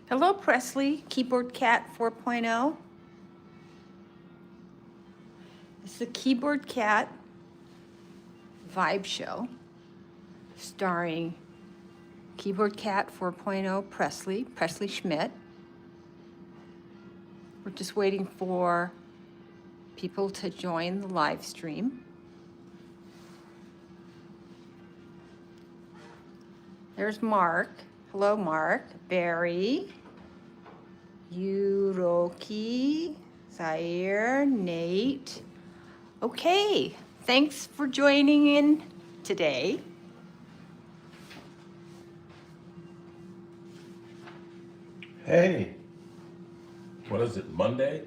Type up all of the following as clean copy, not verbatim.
Hello, Presley, Keyboard Cat 4.0. It's the Keyboard Cat Vibe Show, starring Keyboard Cat 4.0 Presley Schmidt. We're just waiting for people to join the live stream. There's Mark. Hello, Mark. Barry, Yuroki, Zaire, Nate. Okay, thanks for joining in today. Hey, what is it, Monday?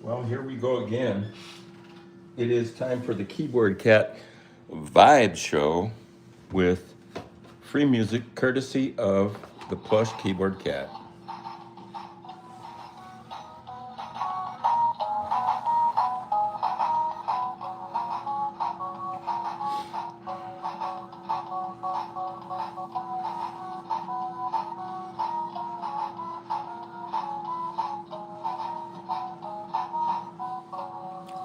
Well, here we go again. It is time for the Keyboard Cat Vibe Show with free music courtesy of the plush Keyboard Cat.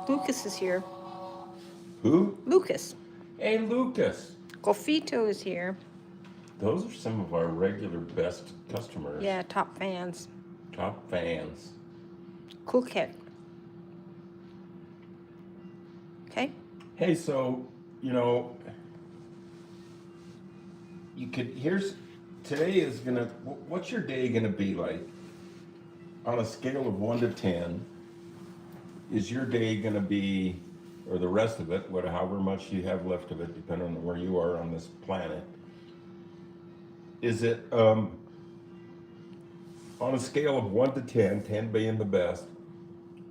Lucas is here. Who? Lucas. Hey, Lucas. Golfito is here. Those are some of our regular best customers. Yeah, top fans. Top fans. Cool kid. Okay. Hey, so, today is what's your day gonna be like? On a scale of 1 to 10, is your day gonna be, or the rest of it, however much you have left of it, depending on where you are on this planet, is it, on a scale of 1 to 10, 10 being the best,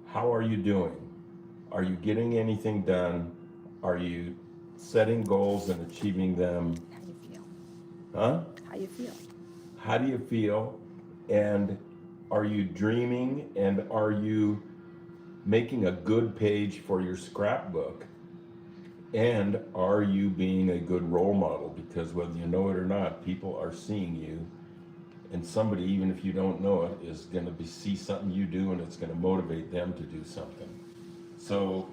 how are you doing? Are you getting anything done? Are you setting goals and achieving them? How you feel? Huh? How you feel? How do you feel? And are you dreaming? And are you making a good page for your scrapbook? And are you being a good role model? Because whether you know it or not, people are seeing you. And somebody, even if you don't know it, is going to see something you do, and it's going to motivate them to do something. So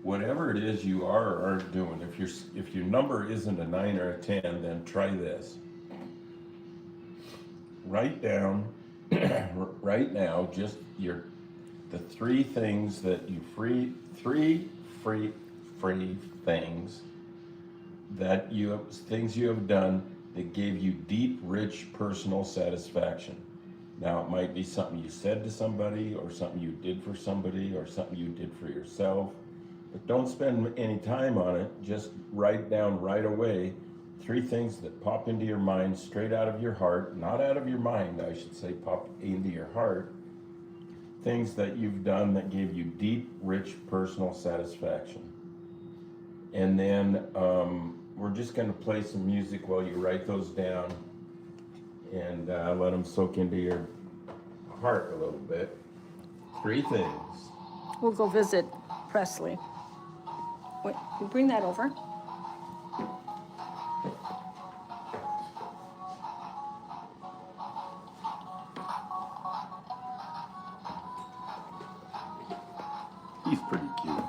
whatever it is you are or aren't doing, if your number isn't a 9 or a 10, then try this. Write down right now just the three things that you free things that things you have done that gave you deep, rich personal satisfaction. Now, it might be something you said to somebody, or something you did for somebody, or something you did for yourself. But don't spend any time on it. Just write down right away 3 things that pop into your mind straight out of your heart, not out of your mind, I should say, pop into your heart. Things that you've done that gave you deep, rich personal satisfaction. And then we're just going to play some music while you write those down, and let them soak into your heart a little bit. 3 things. We'll go visit Presley. Wait, you bring that over. He's pretty cute.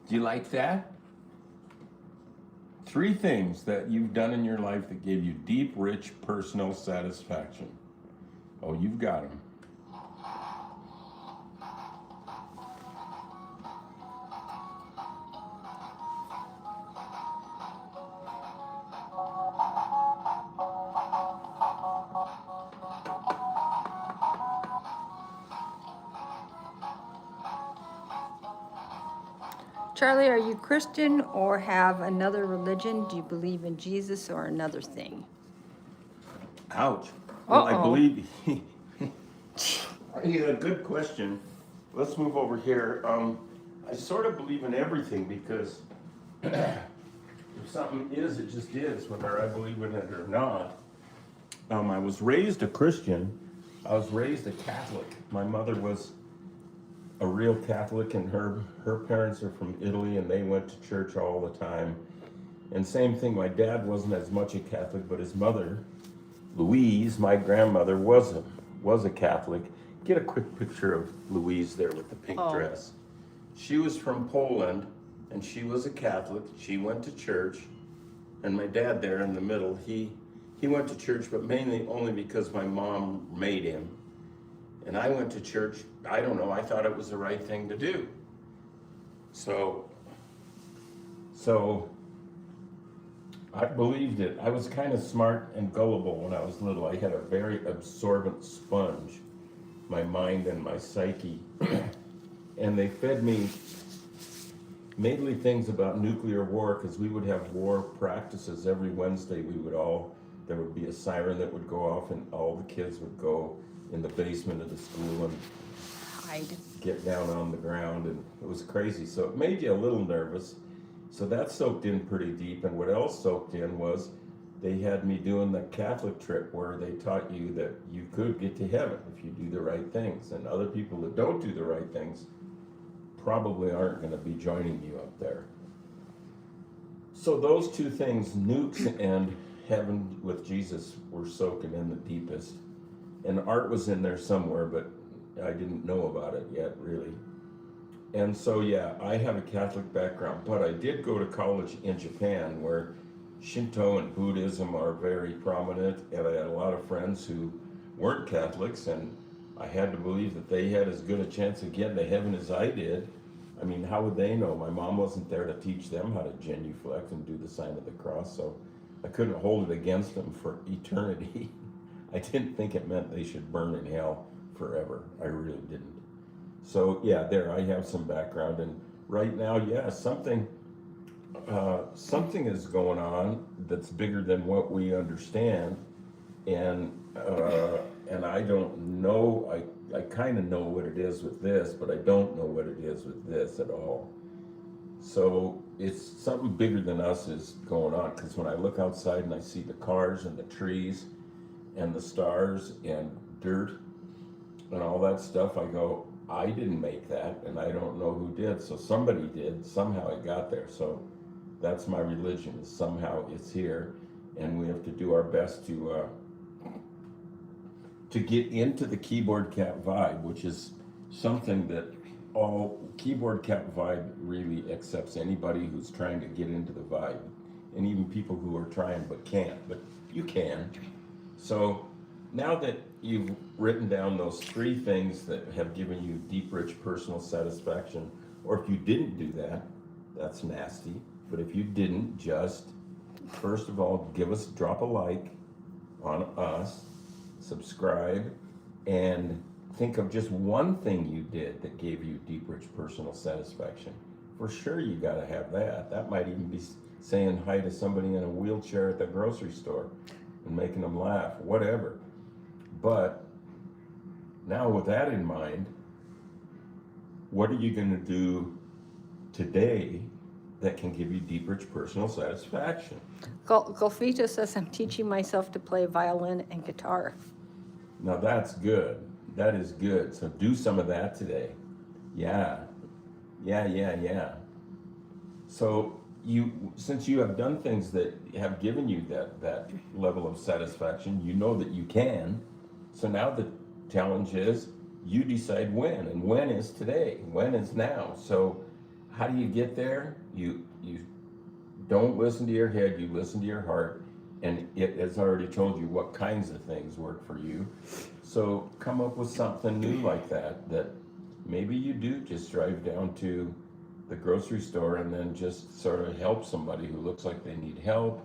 Do you like that? 3 things that you've done in your life that gave you deep, rich personal satisfaction. Oh, you've got them. Charlie, are you Christian or have another religion? Do you believe in Jesus or another thing? Ouch. Well, I Uh-oh. believe. Yeah, good question. Let's move over here. I sort of believe in everything because if something is, it just is, whether I believe in it or not. I was raised a Christian. I was raised a Catholic. My mother was a real Catholic, and her parents are from Italy, and they went to church all the time. And same thing, my dad wasn't as much a Catholic, but his mother, Louise, my grandmother, was a Catholic. Get a quick picture of Louise there with the pink dress. She was from Poland, and she was a Catholic. She went to church, and my dad there in the middle, he went to church, but mainly only because my mom made him. And I went to church, I don't know, I thought it was the right thing to do. So I believed it. I was kind of smart and gullible when I was little. I had a very absorbent sponge, my mind and my psyche. And they fed me mainly things about nuclear war, because we would have war practices every Wednesday. There would be a siren that would go off, and all the kids would go in the basement of the school and Hide. get down on the ground, and it was crazy. So it made you a little nervous. So that soaked in pretty deep. And what else soaked in was they had me doing the Catholic trip, where they taught you that you could get to heaven if you do the right things, and other people that don't do the right things probably aren't going to be joining you up there. So those two things, nukes and heaven with Jesus, were soaking in the deepest. And art was in there somewhere, but I didn't know about it yet, really. And so, yeah, I have a Catholic background, but I did go to college in Japan, where Shinto and Buddhism are very prominent, and I had a lot of friends who weren't Catholics, and I had to believe that they had as good a chance of getting to heaven as I did. I mean, how would they know? My mom wasn't there to teach them how to genuflect and do the sign of the cross, so I couldn't hold it against them for eternity. I didn't think it meant they should burn in hell forever. I really didn't. So yeah, there, I have some background, and right now, yeah, something is going on that's bigger than what we understand, and I don't know. I kind of know what it is with this, but I don't know what it is with this at all. So it's something bigger than us is going on, because when I look outside and I see the cars and the trees and the stars and dirt and all that stuff, I go, I didn't make that, and I don't know who did. So somebody did. Somehow it got there. So that's my religion, is somehow it's here, and we have to do our best to get into the Keyboard Cat vibe, which is something that all Keyboard Cat vibe really accepts anybody who's trying to get into the vibe, and even people who are trying but can't, but you can. So now that you've written down those 3 things that have given you deep, rich personal satisfaction, or if you didn't do that, that's nasty. But if you didn't, just first of all, drop a like on us, subscribe, and think of just one thing you did that gave you deep, rich personal satisfaction. For sure, you got to have that. That might even be saying hi to somebody in a wheelchair at the grocery store and making them laugh, whatever. But now with that in mind, what are you going to do today that can give you deep, rich personal satisfaction? Golfito says I'm teaching myself to play violin and guitar. Now that's good. That is good. So do some of that today. Yeah. So since you have done things that have given you that level of satisfaction, you know that you can. So now the challenge is you decide when, and when is today, when is now. So how do you get there? You don't listen to your head, you listen to your heart, and it has already told you what kinds of things work for you. So come up with something new like that maybe you do just drive down to the grocery store and then just sort of help somebody who looks like they need help,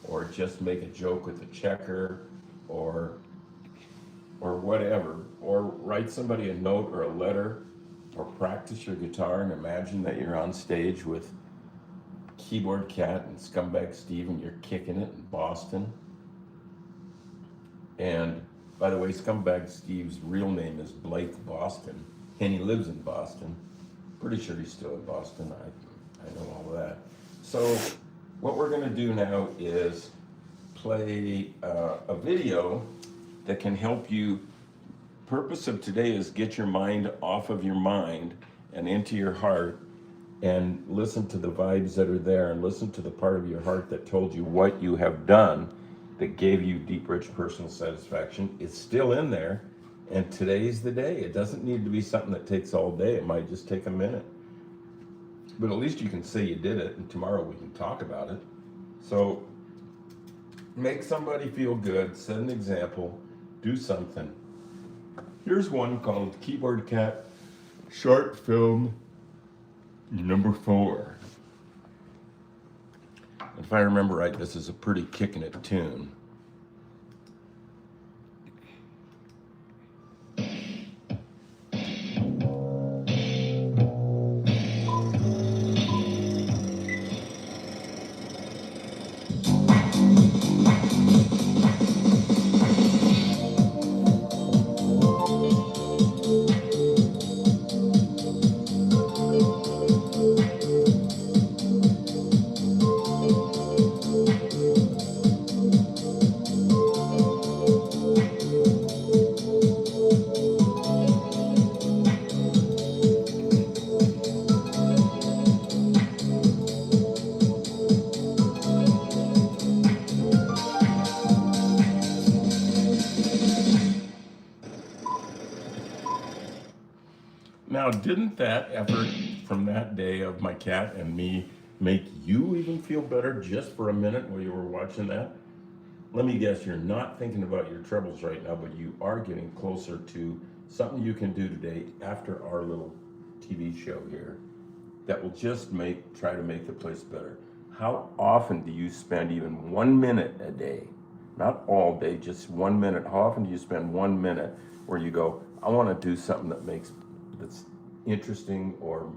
or just make a joke with a checker, or whatever, or write somebody a note or a letter, or practice your guitar and imagine that you're on stage with Keyboard Cat and Scumbag Steve and you're kicking it in Boston. And by the way, Scumbag Steve's real name is Blake Boston, and he lives in Boston. Pretty sure he's still in Boston. I know all of that. So what we're gonna do now is play a video that can help you purpose of today is get your mind off of your mind and into your heart and listen to the vibes that are there and listen to the part of your heart that told you what you have done that gave you deep, rich personal satisfaction. It's still in there, and today's the day. It doesn't need to be something that takes all day. It might just take a minute. But at least you can say you did it, and tomorrow we can talk about it. So make somebody feel good, set an example, do something. Here's one called Keyboard Cat Short Film number 4. If I remember right, this is a pretty kicking it tune. Now, didn't that effort from that day of my cat and me make you even feel better just for a minute while you were watching that? Let me guess, you're not thinking about your troubles right now, but you are getting closer to something you can do today after our little TV show here that will just try to make the place better. How often do you spend even 1 minute a day? Not all day, just 1 minute. How often do you spend 1 minute where you go, I want to do something that's interesting or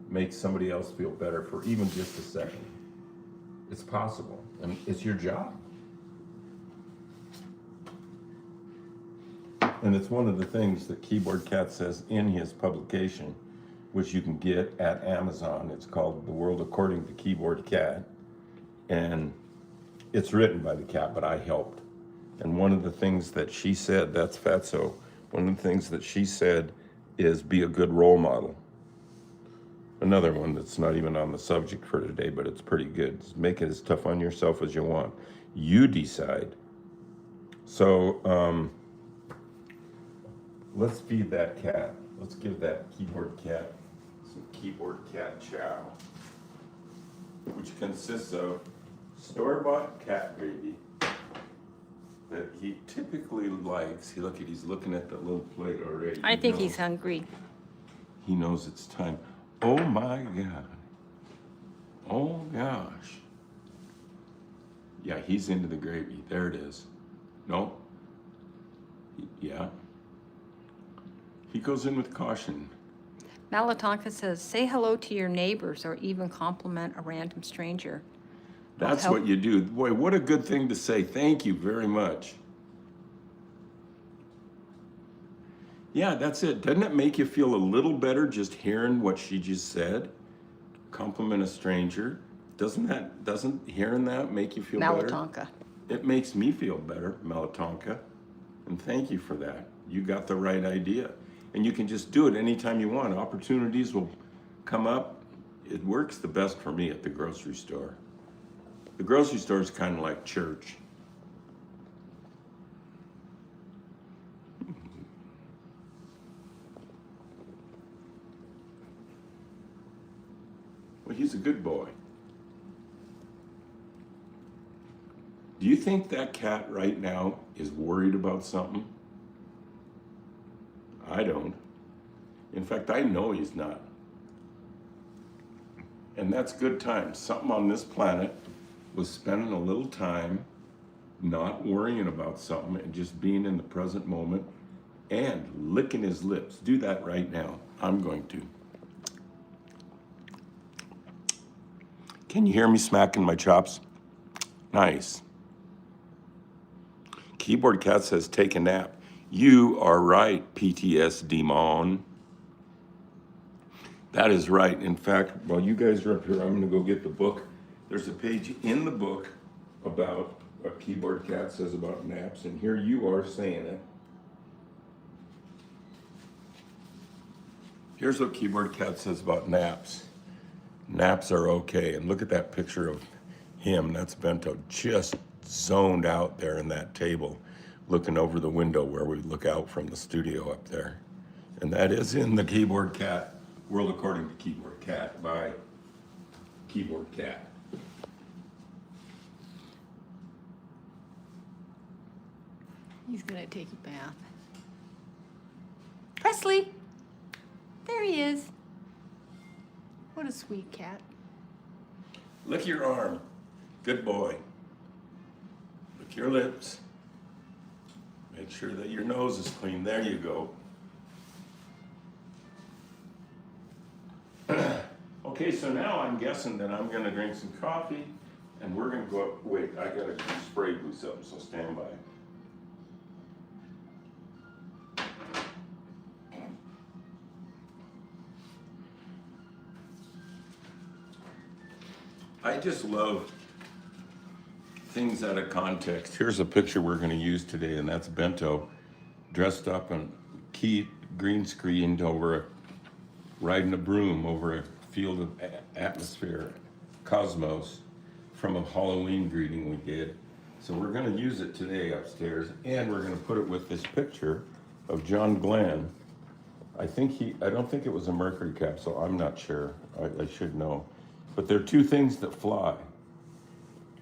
makes somebody else feel better for even just a second? It's possible, and it's your job. And it's one of the things that Keyboard Cat says in his publication, which you can get at Amazon. It's called The World According to Keyboard Cat. And it's written by the cat, but I helped. And one of the things that she said, that's Fatso, one of the things that she said is be a good role model. Another one that's not even on the subject for today, but it's pretty good. Make it as tough on yourself as you want. You decide. So let's feed that cat. Let's give that keyboard cat some keyboard cat chow, which consists of store-bought cat gravy that he typically likes. He's looking at the little plate already. I think he's hungry. He knows it's time. Oh my God. Oh gosh. Yeah, he's into the gravy. There it is. No. Yeah. He goes in with caution. Malatonka says, say hello to your neighbors or even compliment a random stranger. That's what you do. Boy, what a good thing to say. Thank you very much. Yeah, that's it. Doesn't it make you feel a little better just hearing what she just said? Compliment a stranger. Doesn't hearing that make you feel better? Malatonka. It makes me feel better, Malatonka. And thank you for that. You got the right idea. And you can just do it anytime you want. Opportunities will come up. It works the best for me at the grocery store. The grocery store is kind of like church. Well, he's a good boy. Do you think that cat right now is worried about something? I don't. In fact, I know he's not. And that's good times. Something on this planet was spending a little time not worrying about something and just being in the present moment and licking his lips. Do that right now. I'm going to. Can you hear me smacking my chops? Nice. Keyboard Cat says take a nap. You are right, PTSD Mon. That is right. In fact, while you guys are up here, I'm going to go get the book. There's a page in the book about what Keyboard Cat says about naps, and here you are saying it. Here's what Keyboard Cat says about naps. Naps are okay. And look at that picture of him. That's Bento, just zoned out there in that table, looking over the window where we look out from the studio up there. And that is in the Keyboard Cat, World According to Keyboard Cat by Keyboard Cat. He's gonna take a bath. Presley! There he is. What a sweet cat. Lick your arm. Good boy. Lick your lips. Make sure that your nose is clean. There you go. Okay, so now I'm guessing that I'm gonna drink some coffee and we're gonna go up. Wait, I gotta spray glue something, so stand by. I just love things out of context. Here's a picture we're going to use today, and that's Bento dressed up and green screened over riding a broom over a field of atmosphere, cosmos, from a Halloween greeting we did. So we're going to use it today upstairs, and we're going to put it with this picture of John Glenn. I don't think it was a mercury capsule. I'm not sure. I should know. But there are two things that fly.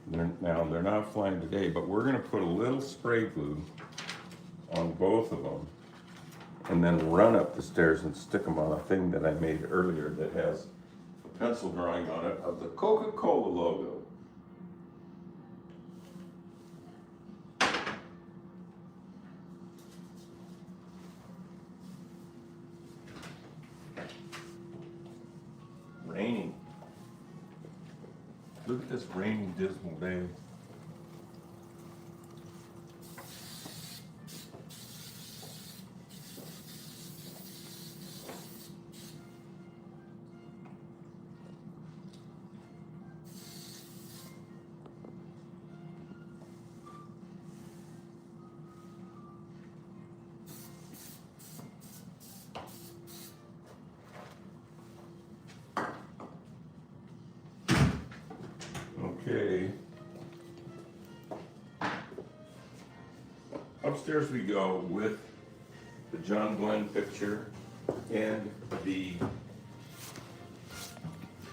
They're not flying today, but we're gonna put a little spray glue on both of them and then run up the stairs and stick them on a thing that I made earlier that has a pencil drawing on it of the Coca-Cola logo. Raining. Look at this rainy, dismal day. Okay. Upstairs we go with the John Glenn picture and the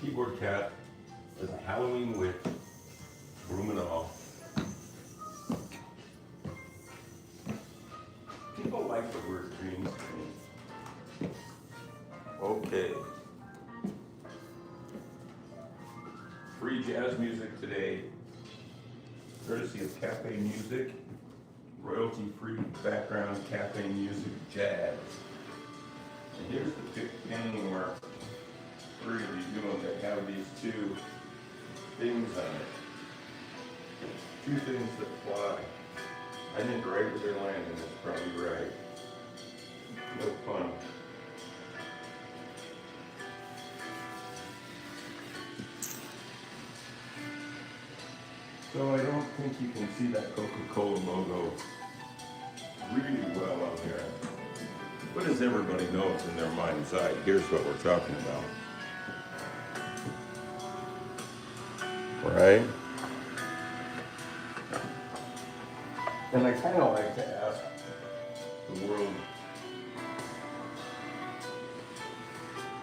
Keyboard Cat as a Halloween witch, broom and all. People like the word green screen. Okay. Free jazz music today, courtesy of Cafe Music, royalty-free background cafe music jazz. And here's the painting where we're going to be doing. They have these two things on it. Two things that fly. I think right where they're landing is probably right. No fun. So I don't think you can see that Coca-Cola logo really well out there. But as everybody knows in their mind's eye, here's what we're talking about. Right? And I kind of like to ask the world,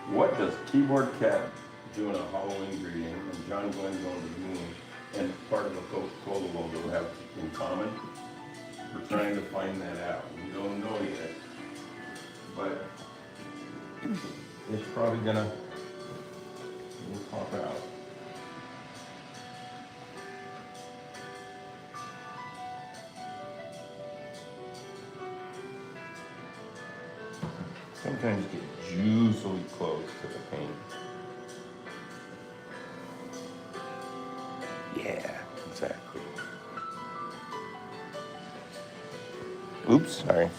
what does Keyboard Cat do in a Halloween greeting and John Glenn going to the moon and part of the Coca-Cola logo have in common? We're trying to find that out. We don't know yet, but it's probably gonna pop out. Sometimes get juicily close to the paint. Yeah, exactly. Oops, sorry.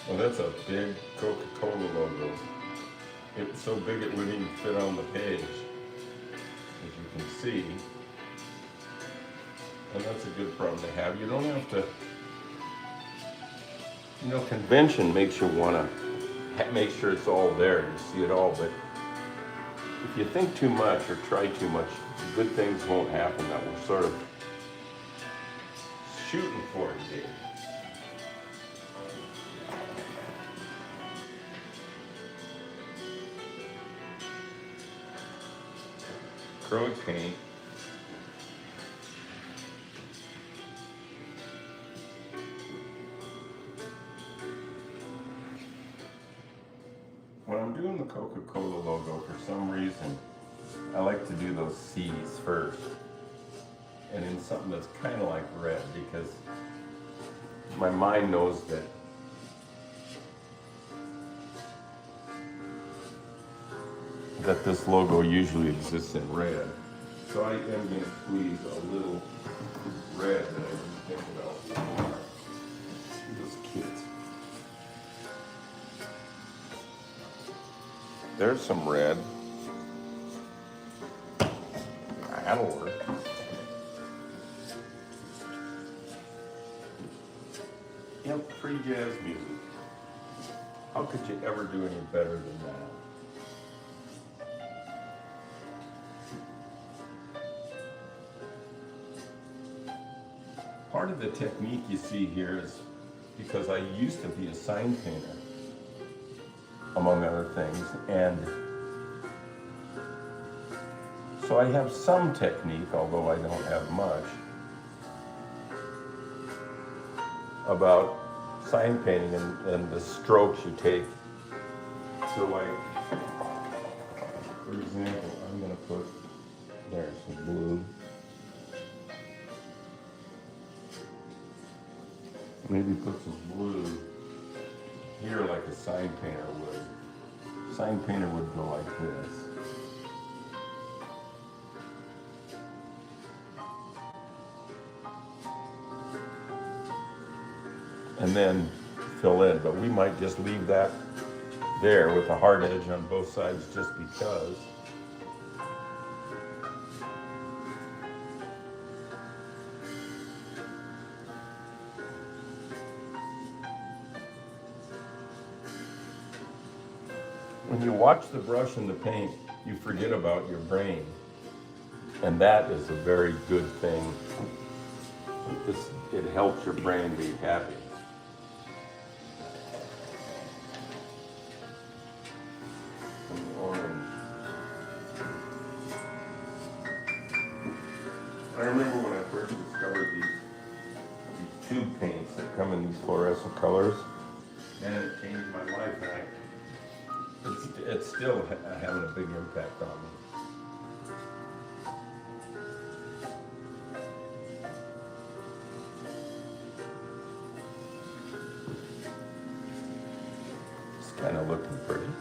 Well, that's a big Coca-Cola logo. It's so big it wouldn't even fit on the page. As you see. And that's a good problem to have. You don't have to, convention makes you want to make sure it's all there and you see it all, but if you think too much or try too much, good things won't happen that we're sort of shooting for today. Acrylic paint. When I'm doing the Coca-Cola logo, for some reason, I like to do those C's first. And in something that's kind of like red, because my mind knows that this logo usually exists in red. So I am going to squeeze a little red that I didn't think about before. Those kids. There's some red. That'll work. Yep, free jazz music. How could you ever do any better than that? Part of the technique you see here is because I used to be a sign painter, among other things, and so I have some technique, although I don't have much, about sign painting and the strokes you take. So like, for example, I'm going to put, there's some blue. Maybe put some blue here like a sign painter would. Sign painter would go like this. And then fill in, but we might just leave that there with a hard edge on both sides just because. When you watch the brush and the paint, you forget about your brain. And that is a very good thing. It helps your brain be happy. And orange. I remember when I first discovered these tube paints that come in these fluorescent colors, and it changed my life. And it's still having a big impact on me. It's kind of looking pretty.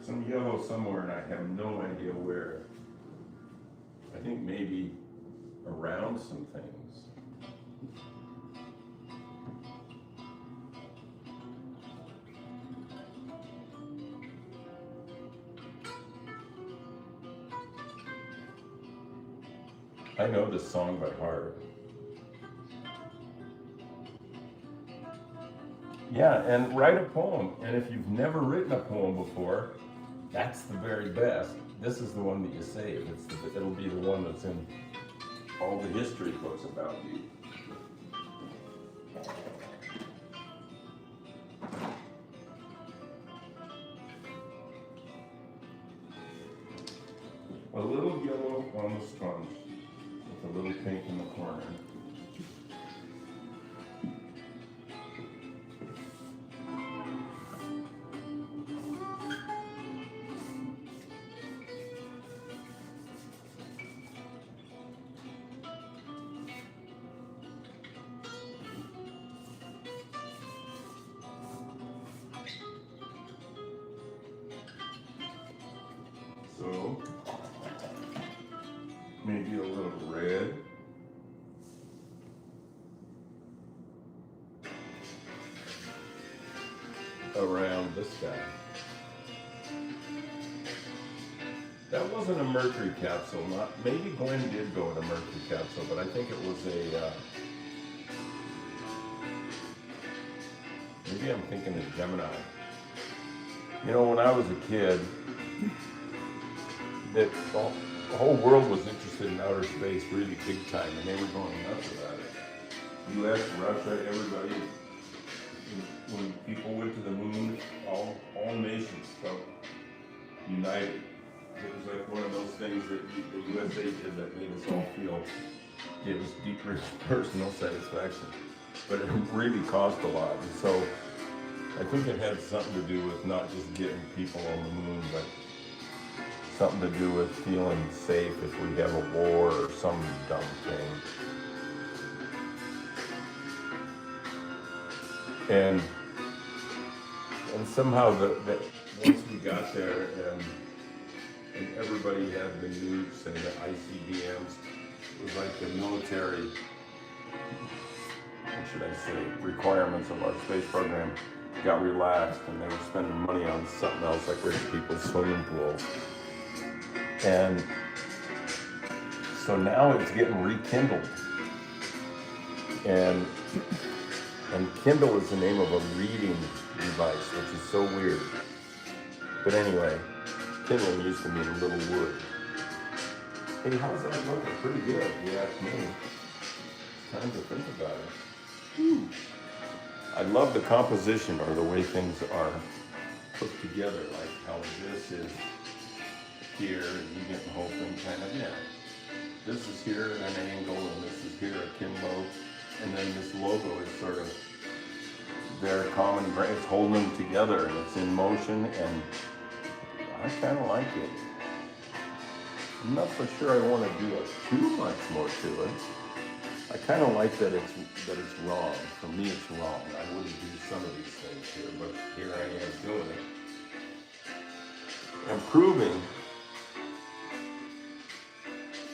Some yellow somewhere, and I have no idea where. I think maybe around some things. I know this song by heart. Yeah, and write a poem. And if you've never written a poem before, that's the very best. This is the one that you save. It'll be the one that's in all the history books about you. A little yellow on the sponge with a little pink in the corner. So, maybe a little red. this guy. That wasn't a mercury capsule. Maybe Glenn did go in a mercury capsule, but I think it was a. Maybe I'm thinking of Gemini. You know, when I was a kid, the whole world was interested in outer space really big time, and they were going nuts about it. U.S., Russia, everybody. When people went to the moon, all nations felt united. It was like one of those things that the USA did that made us all feel, gave us deep personal satisfaction. But it really cost a lot. And so I think it had something to do with not just getting people on the moon, but something to do with feeling safe if we have a war or some dumb thing. And somehow once we got there and everybody had the nukes and the ICBMs, it was like the military, what should I say, requirements of our space program got relaxed, and they were spending money on something else like rich people's swimming pools. And so now it's getting rekindled. And Kindle is the name of a reading device, which is so weird. But anyway, Kindle used to mean little wood. Hey, how's that looking? Pretty good, if you ask me. It's time to think about it. I love the composition, or the way things are put together, like how this is here, and you get the whole thing kind of, yeah. This is here at an angle, and this is here akimbo, and then this logo is sort of their common ground. It's holding them together, and it's in motion, and I kind of like it. I'm not so sure I want to do too much more to it. I kind of like that it's wrong. For me, it's wrong. I wouldn't do some of these things here, but here I am doing it. And proving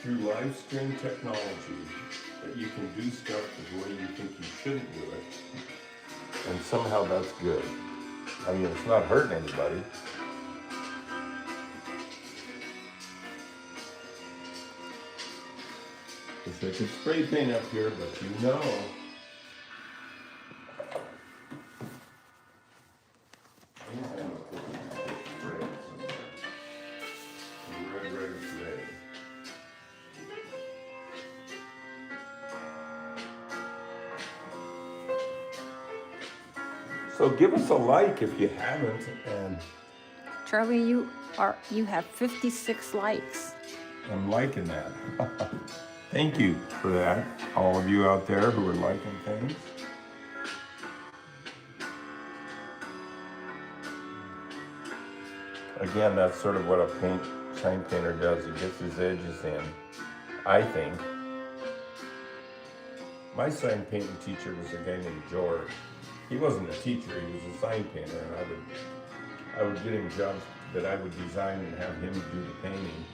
through live stream technology that you can do stuff the way you think you shouldn't do it. And somehow that's good. I mean, it's not hurting anybody. Wish I could spray paint up here, but you know. Red today. So give us a like if you haven't, and Charlie, you have 56 likes. I'm liking that. Thank you for that, all of you out there who are liking things. Again, that's sort of what a sign painter does. He gets his edges in, I think. My sign painting teacher was a guy named George. He wasn't a teacher, he was a sign painter, and I would get him jobs that I would design and have him do the painting.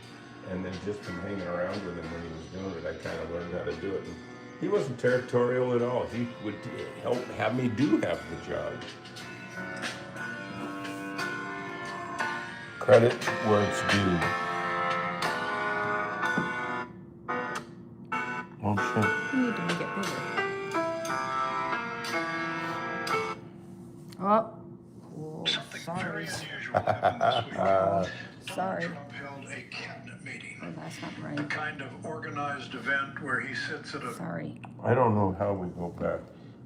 And then just from hanging around with him when he was doing it, I kind of learned how to do it. And he wasn't territorial at all. He would have me do half the job. Credit where it's due. Oh shit. You need to make it bigger. Oh. Whoa, sorry. Sorry. Trump held a cabinet meeting. Oh, that's not A right. kind of organized event where he sits at a Sorry. I don't know how we go back.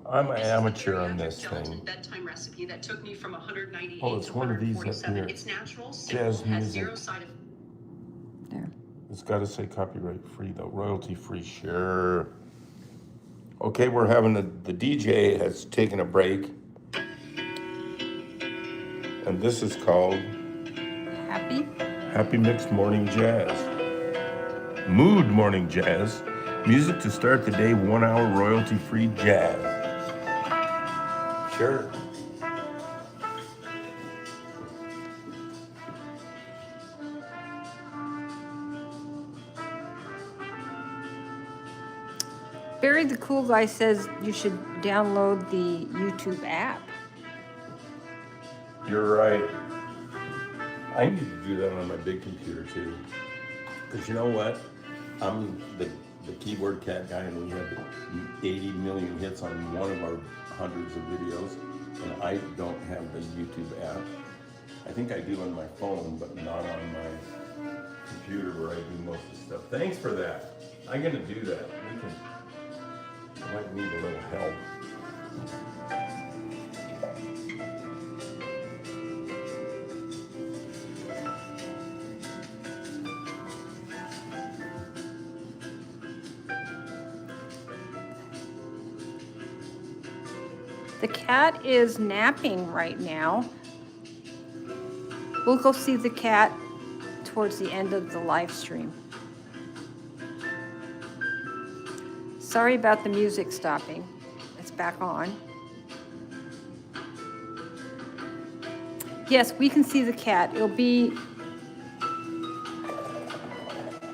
I'm an amateur on this Gelatin thing. bedtime recipe that took me from 198 Oh, it's to one of these up 147. here. It's natural, Jazz simple, has music. zero side effects. There. It's got to say copyright free though, royalty free, sure. Okay, we're having the DJ has taken a break. And this is called Happy? Happy Mixed Morning Jazz. Mood Morning Jazz. Music to start the day, 1 hour royalty free jazz. Sure. Barry the Cool Guy says you should download the YouTube app. You're right. I need to do that on my big computer too. Because you know what? I'm the keyboard cat guy, and we have 80 million hits on one of our hundreds of videos, and I don't have the YouTube app. I think I do on my phone, but not on my computer where I do most of the stuff. Thanks for that. I'm gonna do that. I might need a little help. The cat is napping right now. We'll go see the cat towards the end of the live stream. Sorry about the music stopping. It's back on. Yes, we can see the cat. It'll be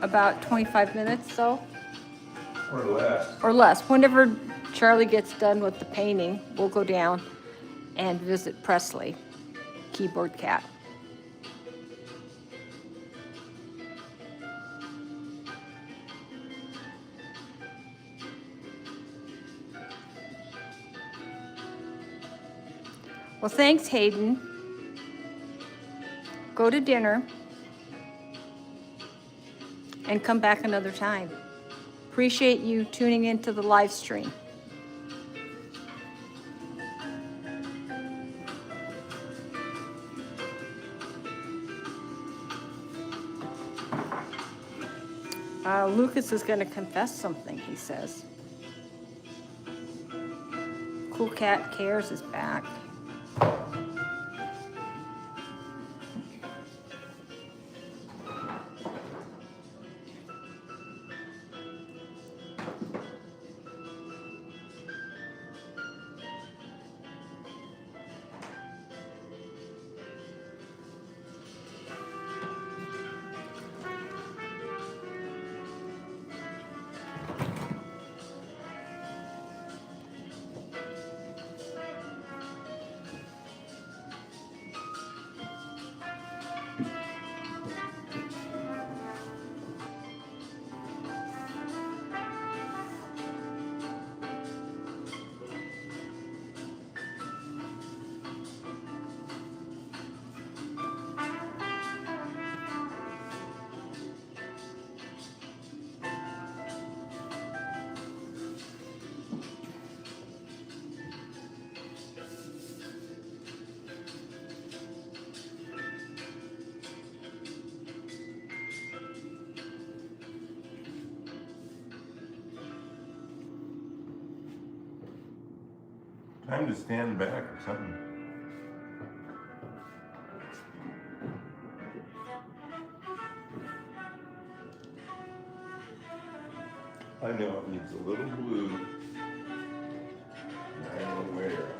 about 25 minutes, though. Or less. Or less. Whenever Charlie gets done with the painting, we'll go down and visit Presley, keyboard cat. Well, thanks, Hayden. Go to dinner and come back another time. Appreciate you tuning into the live stream. Lucas is going to confess something, he says. Cool Cat Cares is back. Time to stand back or something. I know it needs a little blue. I don't know where.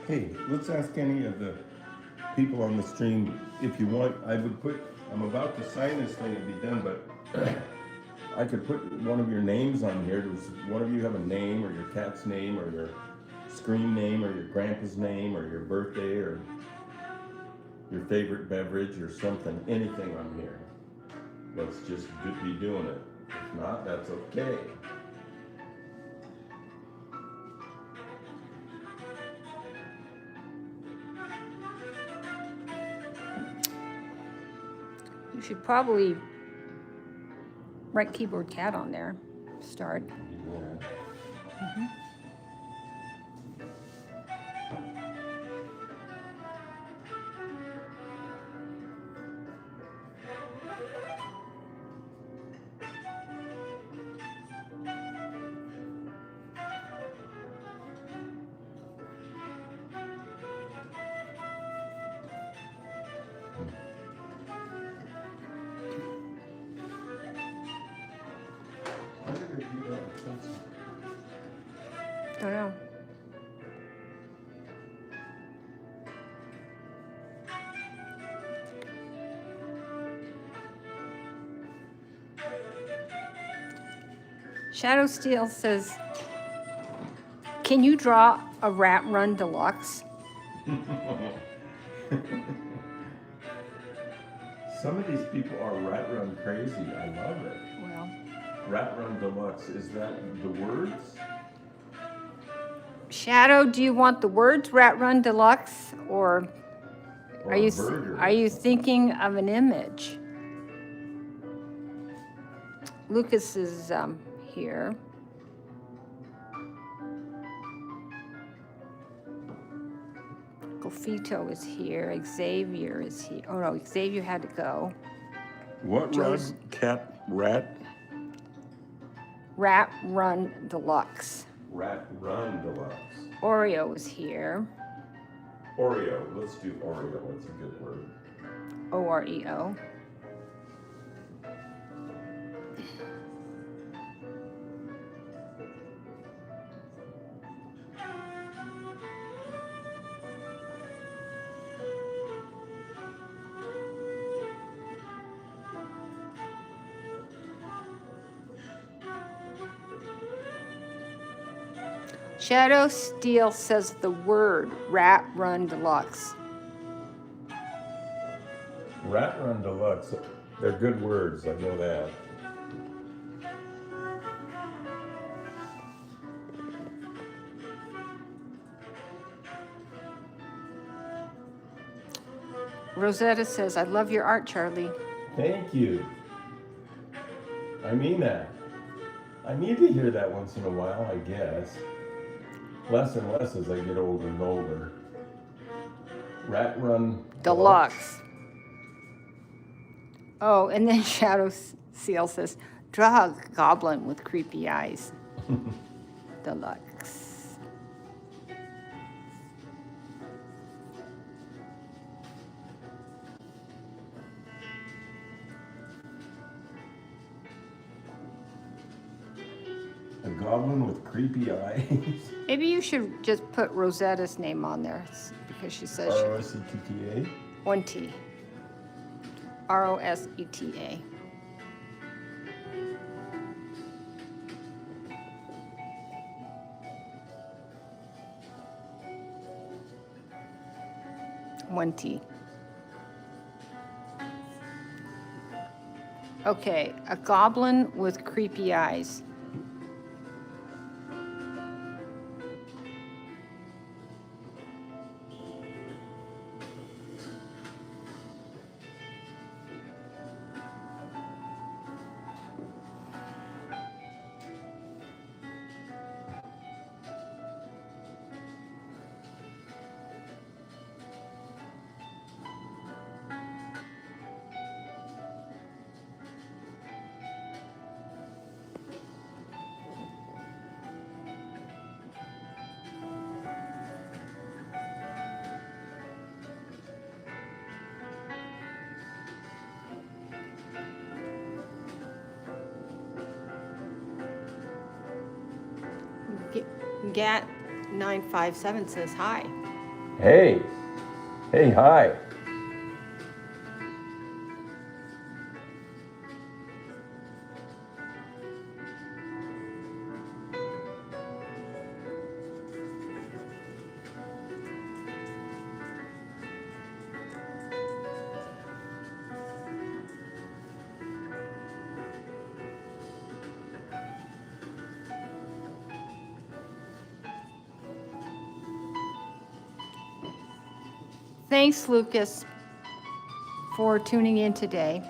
Hey, let's ask any of the people on the stream if you want. I'm about to sign this thing and be done, but I could put one of your names on here. Does one of you have a name, or your cat's name, or your screen name, or your grandpa's name, or your birthday, or your favorite beverage, or something, anything on here? Let's just be doing it. If not, that's okay. You should probably write keyboard cat on there. Start. Yeah. Why did they do that with pencil? Don't know. Shadow Steel says, can you draw a Rat Run Deluxe? Some of these people are Rat Run crazy. I love it. Well, Rat Run Deluxe, is that the words? Shadow, do you want the words Rat Run Deluxe, or Or are a you burger or are you something? thinking of an image? Lucas is here. Gofito is here. Xavier is here. Oh no, Xavier had to go. What Joe's- cat, rat? Rat Run Deluxe. Rat Run Deluxe. Oreo is here. Oreo, let's do Oreo, that's a good word. Oreo. Shadow Steel says the word Rat Run Deluxe. Rat Run Deluxe, they're good words, I know that. Rosetta says, I love your art, Charlie. Thank you. I mean that. I need to hear that once in a while, I guess. Less and less as I get older and older. Rat Run Deluxe. Oh, and then Shadow Seal says, draw a goblin with creepy eyes. Deluxe. A goblin with creepy eyes. Maybe you should just put Rosetta's name on there because she says she, R-O-S-E-T-T-A. one T. Rosetta. One T. Okay, a goblin with creepy eyes. Gat 957 says hi. Hey. Hey, hi. Thanks, Lucas, for tuning in today.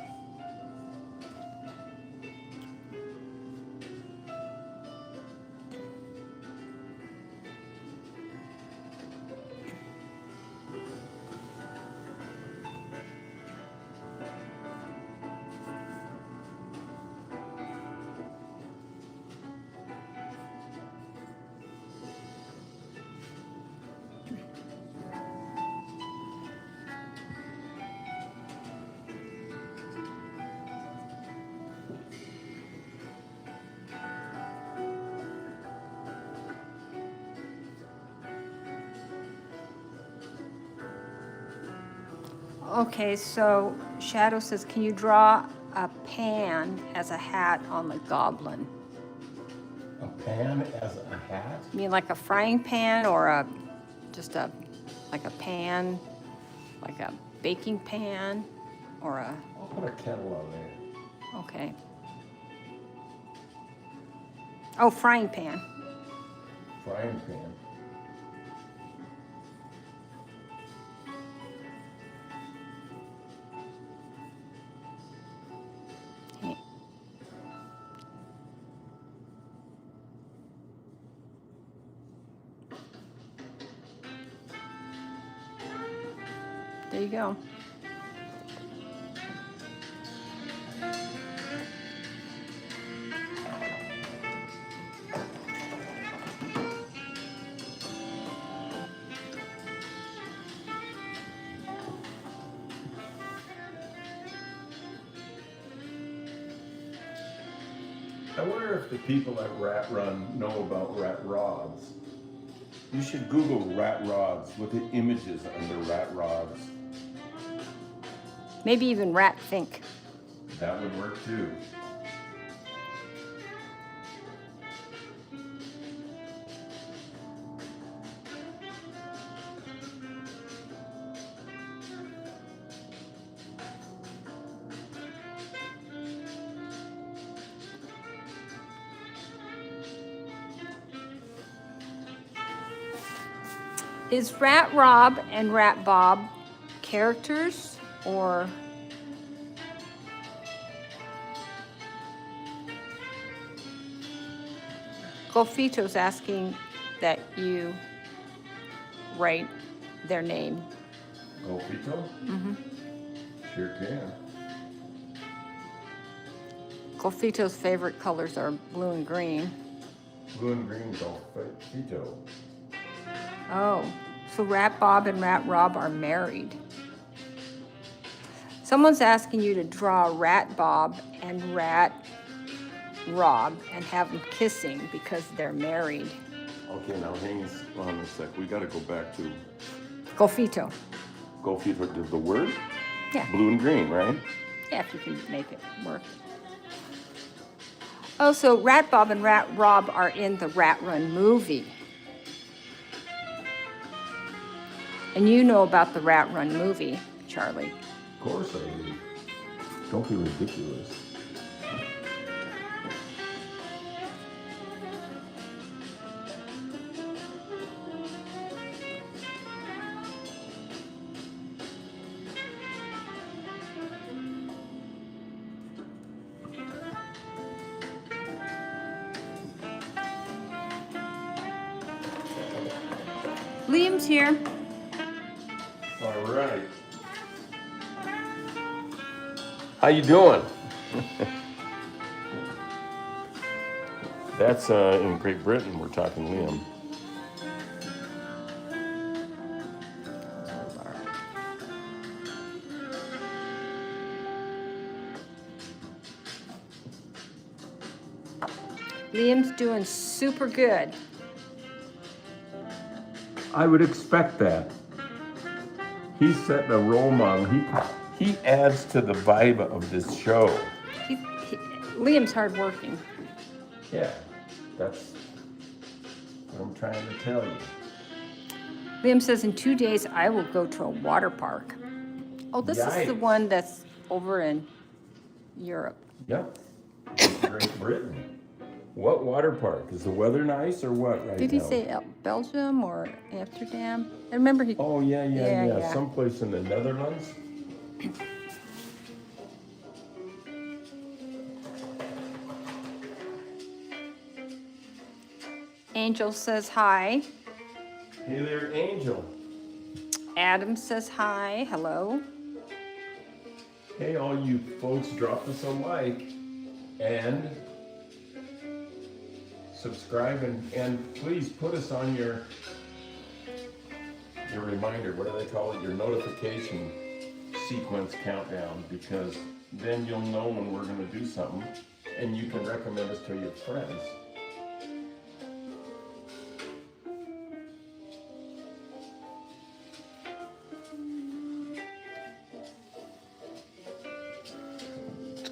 Okay, so Shadow says, can you draw a pan as a hat on the goblin? A pan as a hat? You mean like a frying pan or like a pan, like a baking pan or I'll put a kettle on there. okay. Oh, frying pan. Frying pan. Yeah. There you go. I wonder if the people at Rat Run know about rat rods. You should Google rat rods. Look at images under rat rods. Maybe even rat think. That would work too. Is Rat Rob and Rat Bob characters or? Golfito's asking that you write their name. Golfito? Mm-hmm. Sure can. Golfito's favorite colors are blue and green. Blue and green Golfito. Oh, so Rat Bob and Rat Rob are married. Someone's asking you to draw Rat Bob and Rat Rob and have them kissing because they're married. Okay, now hang on a sec. We gotta go back to Golfito. Golfito. Did the word? Yeah. Blue and green, right? Yeah, if you can make it work. Oh, so Rat Bob and Rat Rob are in the Rat Run movie. And you know about the Rat Run movie, Charlie. Of course I do. Don't be ridiculous. Liam's here. All right. How you doing? That's in Great Britain. We're talking Liam. Liam's doing super good. I would expect that. He's setting a role model. He adds to the vibe of this show. Liam's hardworking. Yeah, that's what I'm trying to tell you. Liam says, in 2 days, I will go to a water park. Oh, this is the Yikes. one that's over in Europe. Yep. Great Britain. What water park? Is the weather nice or what right Did he now? say Belgium or Amsterdam? I remember he. Oh, yeah. Yeah. Someplace in the Netherlands. Angel says hi. Hey there, Angel. Adam says hi. Hello. Hey, all you folks, drop us a like and subscribe and please put us on your reminder. What do they call it? Your notification sequence countdown, because then you'll know when we're going to do something and you can recommend us to your friends.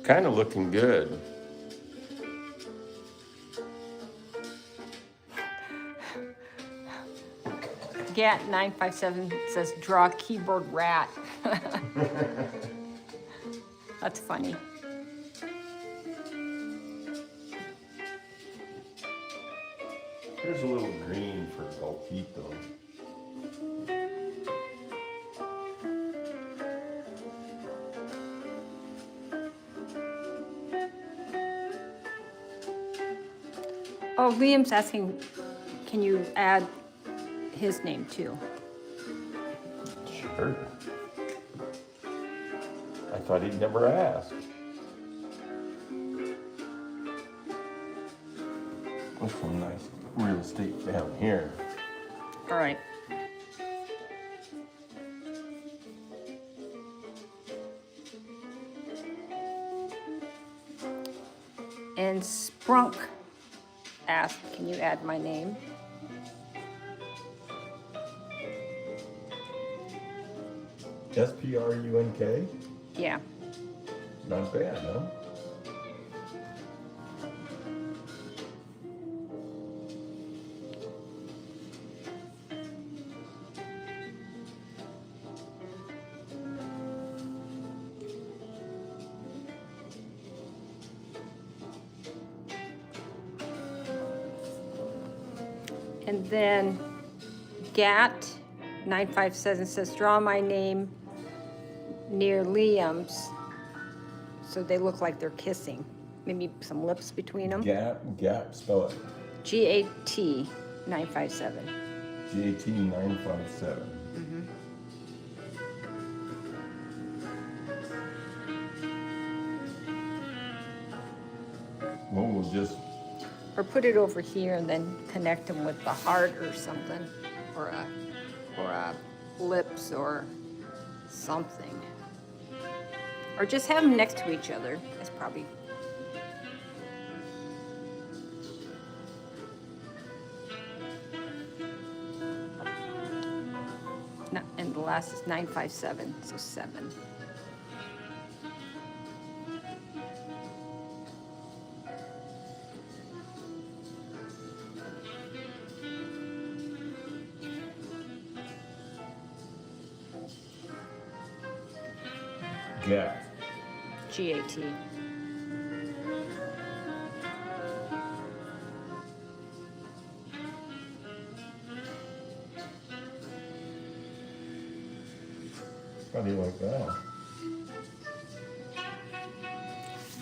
kind of looking good. Gat957 says draw keyboard rat. That's funny. There's a little green for Golpito. Oh, Liam's asking, can you add his name too? Sure. I thought he'd never ask. There's some nice real estate down here. All right. And Sprunk asked, can you add my name? SPRUNK? Yeah. Not bad, huh? And then Gat957 says, draw my name near Liam's so they look like they're kissing. Maybe some lips between them. Gap, spell it. GAT957. GAT957. Well, we'll just, Or put it over here and then connect them with the heart or something, or a lips or something. Or just have them next to each other. That's probably. No, and the last is 957, so 7. Gap. GAT. How do you like that?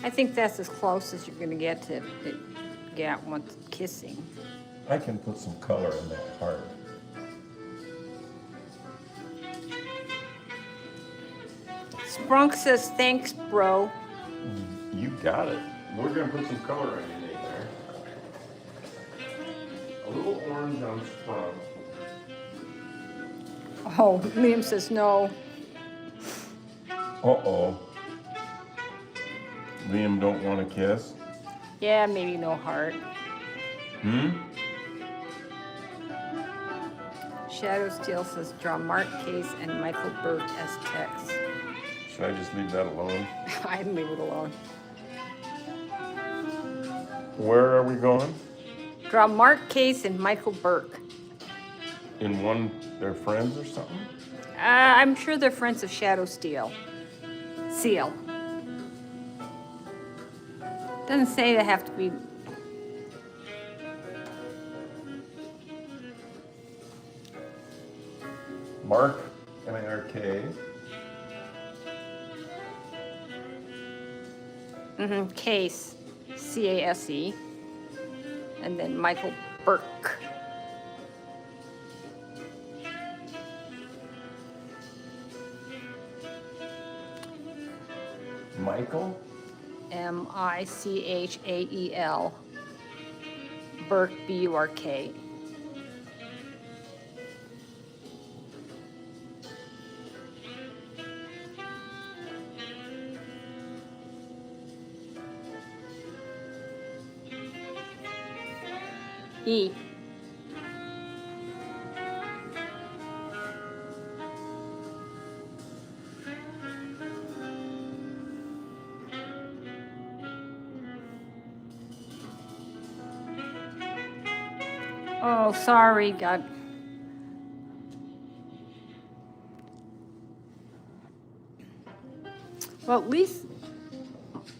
I think that's as close as you're going to get to Gat wants kissing. I can put some color in that heart. Sprunk says, thanks, bro. You got it. We're gonna put some color on your name there. A little orange on sprung. Oh, Liam says no. Uh-oh. Liam don't want to kiss? Yeah, maybe no heart. Shadow Steel says, draw Mark Case and Michael Burke as text. Should I just leave that alone? I'd leave it alone. Where are we going? Draw Mark Case and Michael Burke. In one, they're friends or something? I'm sure they're friends of Shadow Steel. Seal. Doesn't say they have to be. Mark, M-A-R-K. Case, C-A-S-E. And then Michael Burke. Michael? M-I-C-H-A-E-L. Burke, B-U-R-K. E. Oh, sorry, God. Well, at least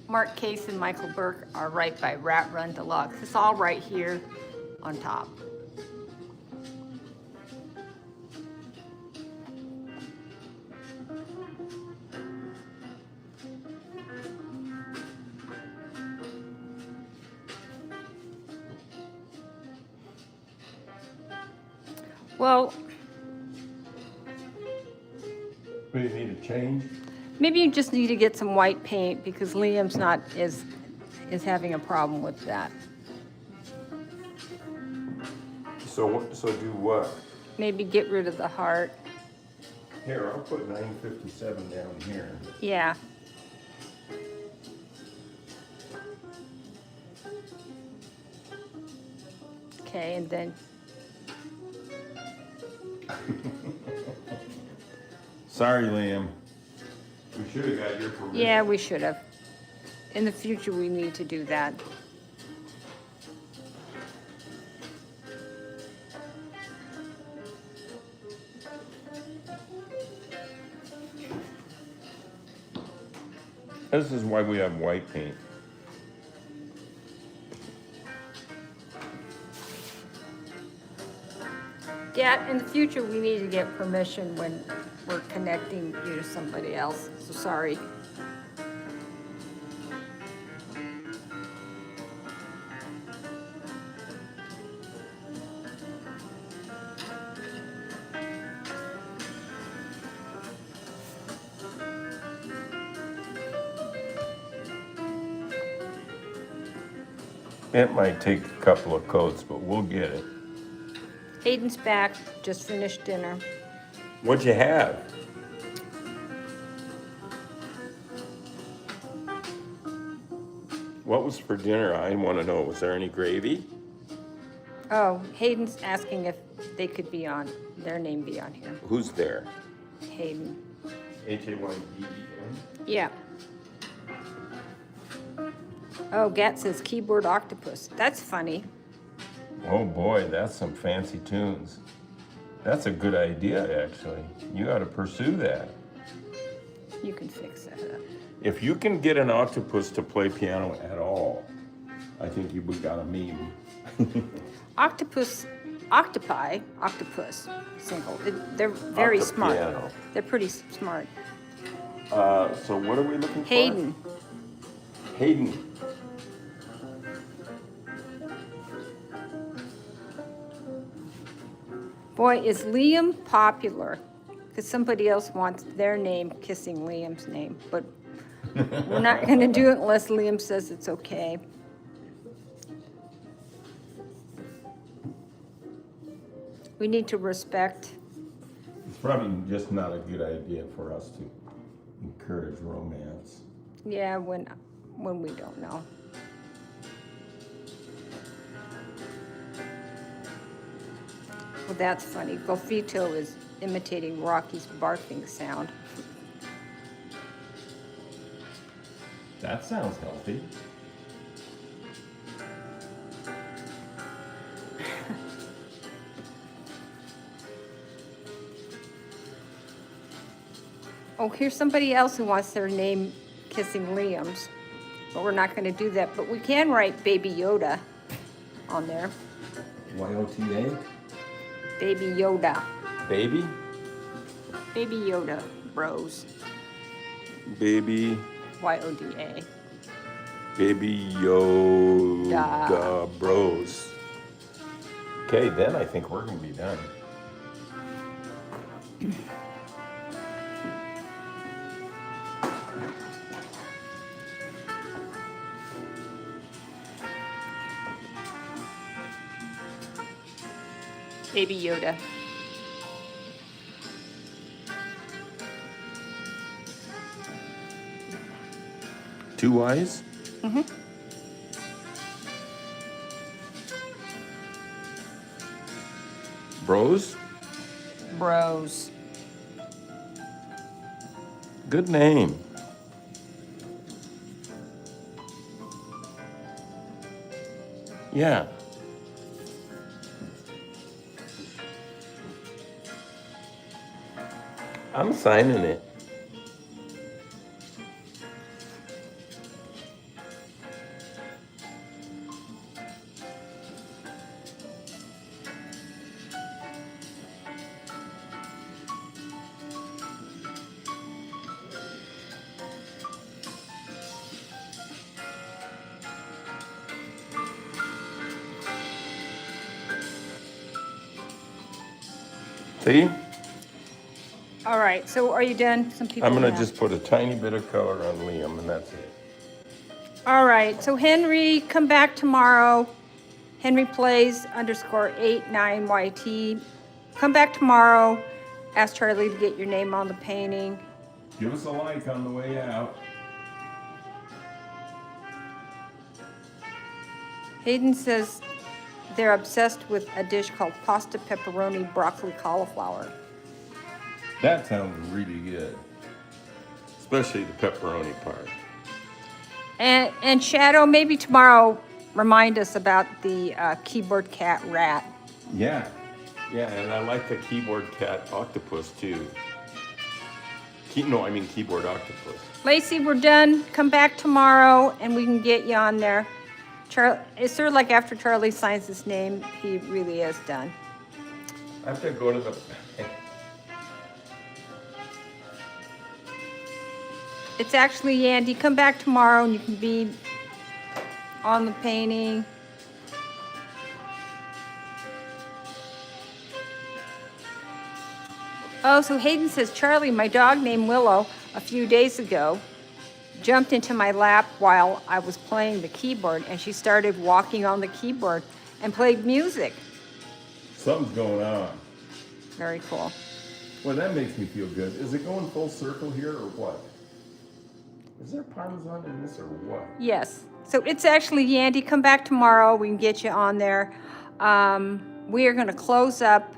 Mark Case and Michael Burke are right by Rat Run Deluxe. It's all right here on top. Well, Do you need a change? maybe you just need to get some white paint because Liam's not is having a problem with that. So do what? Maybe get rid of the heart. Here, I'll put 957 down here. Yeah. Okay, and then Sorry, Liam. We should have got your permission. yeah, we should have. In the future, we need to do that. This is why we have white paint. Yeah, in the future, we need to get permission when we're connecting you to somebody else. So sorry. It might take a couple of coats, but we'll get it. Hayden's back, just finished dinner. What'd you have? What was for dinner? I want to know. Was there any gravy? Oh, Hayden's asking if they could be on, their name be on here. Who's there? Hayden. Hayden. Yeah. Oh, Gat says keyboard octopus. That's funny. Oh boy, that's some fancy tunes. That's a good idea, actually. You ought to pursue that. You can fix that up. If you can get an octopus to play piano at all, I think you've got a meme. Octopus, octopus, single. They're very smart. Octopiano. They're pretty smart. So what are we looking for? Hayden. Hayden. Boy, is Liam popular? Because somebody else wants their name kissing Liam's name, but we're not going to do it unless Liam says it's okay. We need to respect. It's probably just not a good idea for us to encourage romance. Yeah, when we don't know. Well, that's funny. Golfito is imitating Rocky's barking sound. That sounds healthy. Oh, here's somebody else who wants their name kissing Liam's. But we're not going to do that. But we can write Baby Yoda on there. YOTA? Baby Yoda. Baby? Baby Yoda Bros. Baby. Y-O-D-A. Baby Yoda Bros. Okay, then I think we're going to be done. Baby Yoda. Two eyes? Mm-hmm. Bros? Bros. Good name. Yeah. I'm signing it. See? All right, so are you done? Some people I'm gonna have. just put a tiny bit of color on Liam and that's it. All right, so Henry, come back tomorrow. Henry plays _89YT. Come back tomorrow. Ask Charlie to get your name on the painting. Give us a like on the way out. Hayden says they're obsessed with a dish called pasta pepperoni broccoli cauliflower. That sounds really good. Especially the pepperoni part. And Shadow, maybe tomorrow remind us about the keyboard cat rat. Yeah. Yeah, and I like the keyboard cat octopus too. Keyboard octopus. Lacey, we're done. Come back tomorrow and we can get you on there. It's sort of like after Charlie signs his name, he really is done. I have to go to the... It's actually Yandy. Come back tomorrow and you can be on the painting. Oh, so Hayden says, Charlie, my dog named Willow, a few days ago, jumped into my lap while I was playing the keyboard, and she started walking on the keyboard and played music. Something's going on. Very cool. Well, that makes me feel good. Is it going full circle here or what? Is there Parmesan in this or what? Yes. So it's actually Yandy. Come back tomorrow. We can get you on there. We are going to close up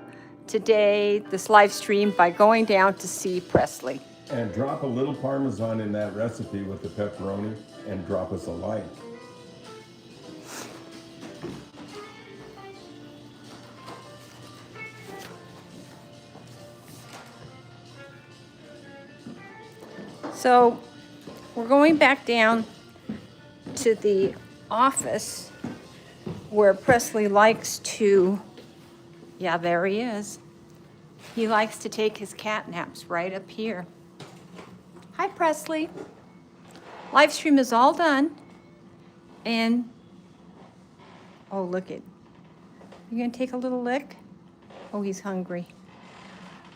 today, this live stream, by going down to see Presley. And drop a little Parmesan in that recipe with the pepperoni and drop us a like. So we're going back down to the office where Presley likes to, yeah, there he is. He likes to take his cat naps right up here. Hi, Presley. Live stream is all done. And, oh, look it. You gonna take a little lick? Oh, he's hungry.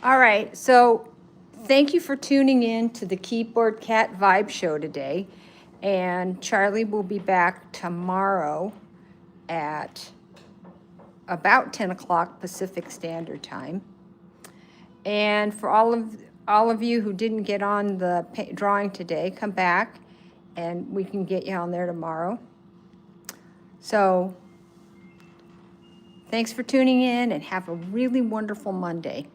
All right, so thank you for tuning in to the Keyboard Cat Vibe Show today. And Charlie will be back tomorrow at about 10 o'clock Pacific Standard Time. And for all of you who didn't get on the drawing today, come back and we can get you on there tomorrow. So thanks for tuning in and have a really wonderful Monday.